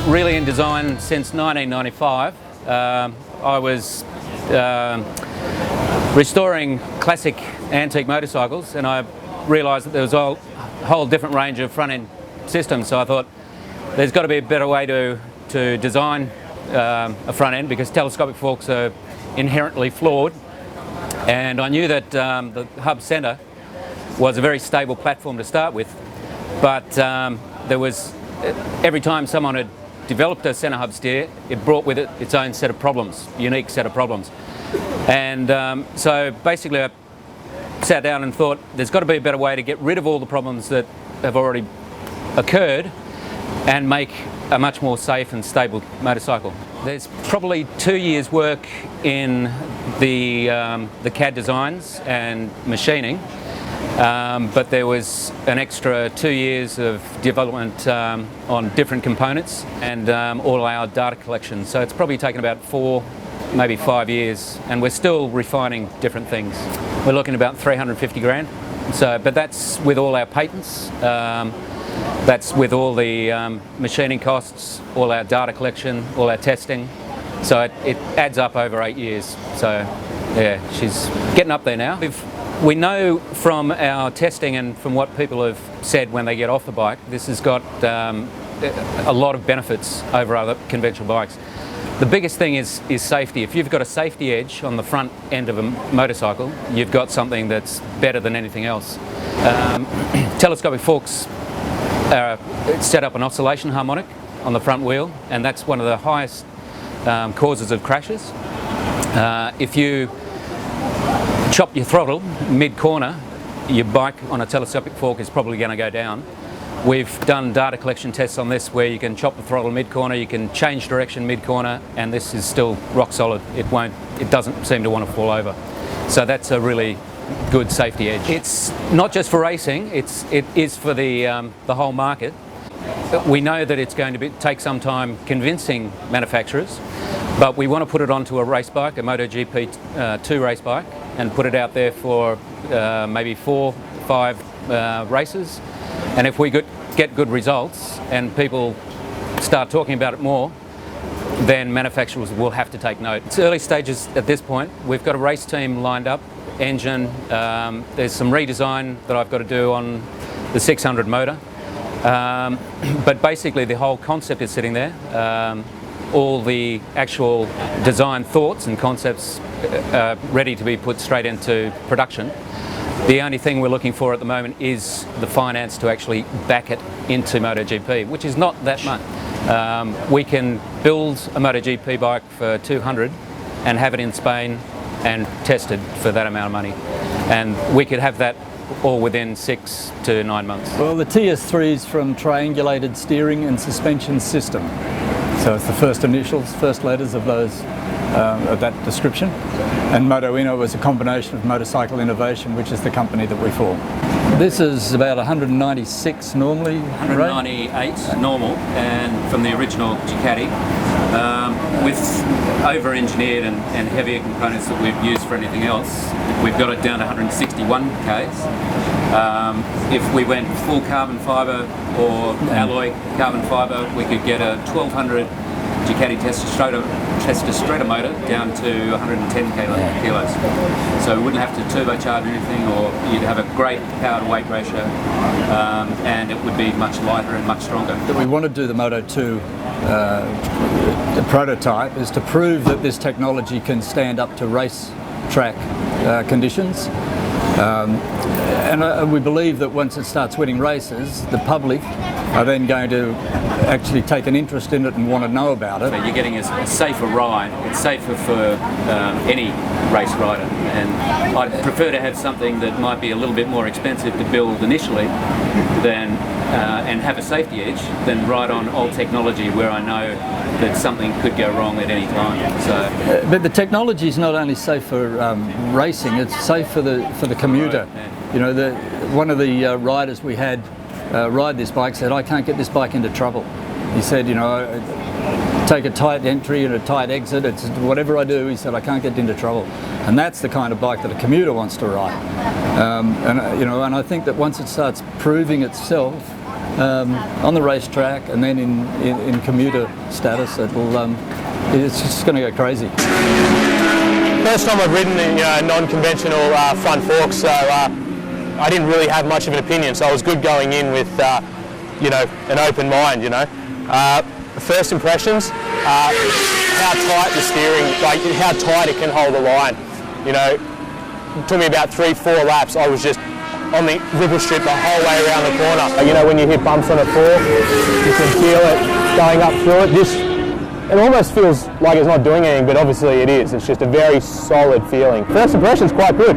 really in design since 1995. I was restoring classic antique motorcycles, and I realised that there was a whole different range of front-end systems. So I thought there's got to be a better way to design a front end, because telescopic forks are inherently flawed. And I knew that the hub centre was a very stable platform to start with, but there was, every time someone had developed a centre hub steer, it brought with it its own set of problems, unique set of problems. And so basically I sat down and thought there's got to be a better way to get rid of all the problems that have already occurred and make a much more safe and stable motorcycle. There's probably 2 years work in the CAD designs and machining, but there was an extra 2 years of development on different components and all our data collection. So it's probably taken about 4, maybe 5 years, and we're still refining different things. We're looking at about 350 grand. So, but that's with all our patents. That's with all the machining costs, all our data collection, all our testing. So it adds up over 8 years. So yeah, she's getting up there now. We know from our testing and from what people have said when they get off the bike, this has got a lot of benefits over other conventional bikes. The biggest thing is safety. If you've got a safety edge on the front end of a motorcycle, you've got something that's better than anything else. Telescopic forks set up an oscillation harmonic on the front wheel, and that's one of the highest causes of crashes. If you chop your throttle mid-corner, your bike on a telescopic fork is probably going to go down. We've done data collection tests on this where you can chop the throttle mid-corner, you can change direction mid-corner, and this is still rock solid. It doesn't seem to want to fall over. So that's a really good safety edge. It's not just for racing, it is for the whole market. We know that it's going to take some time convincing manufacturers, but we want to put it onto a race bike, a MotoGP 2 race bike, and put it out there for maybe 4, 5 races. And if we get good results and people start talking about it more, then manufacturers will have to take note. It's early stages at this point. We've got a race team lined up, engine, there's some redesign that I've got to do on the 600 motor. But basically the whole concept is sitting there. All the actual design thoughts and concepts are ready to be put straight into production. The only thing we're looking for at the moment is the finance to actually back it into MotoGP, which is not that much. We can build a MotoGP bike for 200 and have it in Spain and tested for that amount of money. And we could have that all within 6 to 9 months. Well, the TS3 is from Triangulated Steering and Suspension System. So it's the first initials, first letters of those, of that description. And Motoinno was a combination of Motorcycle Innovation, which is the company that we form. This is about 196 normally, 198 right? Normal, and from the original Ducati, with over-engineered and heavier components that we've used for anything else. We've got it down to 161 Ks. If we went full carbon fibre or alloy carbon fibre, we could get a 1200 Ducati Testostrata motor down to 110 kilos. So we wouldn't have to turbocharge anything, or you'd have a great power to weight ratio, and it would be much lighter and much stronger. We want to do the Moto 2 the prototype is to prove that this technology can stand up to race track conditions. And we believe that once it starts winning races, the public are then going to actually take an interest in it and want to know about it. You're getting a safer ride. It's safer for any race rider, and I'd prefer to have something that might be a little bit more expensive to build initially than and have a safety edge than ride on old technology where I know that something could go wrong at any time. So, but the technology is not only safe for racing; it's safe for the commuter. Right, yeah. You know, one of the riders we had ride this bike said, "I can't get this bike into trouble." He said, "You know, take a tight entry and a tight exit. It's whatever I do." He said, "I can't get into trouble," and that's the kind of bike that a commuter wants to ride. And you know, and I think that once it starts proving itself on the racetrack, and then in commuter status, it's just going to go crazy. First time I've ridden in non-conventional front forks, so I didn't really have much of an opinion. So I was good going in with an open mind. First impressions, how tight the steering, like how tight it can hold the line. It took me about 3-4 laps. I was just on the ripple strip the whole way around the corner. When you hit bumps on a fork, you can feel it going up through it. It almost feels like it's not doing anything, but obviously it is. It's just a very solid feeling. First impression's quite good.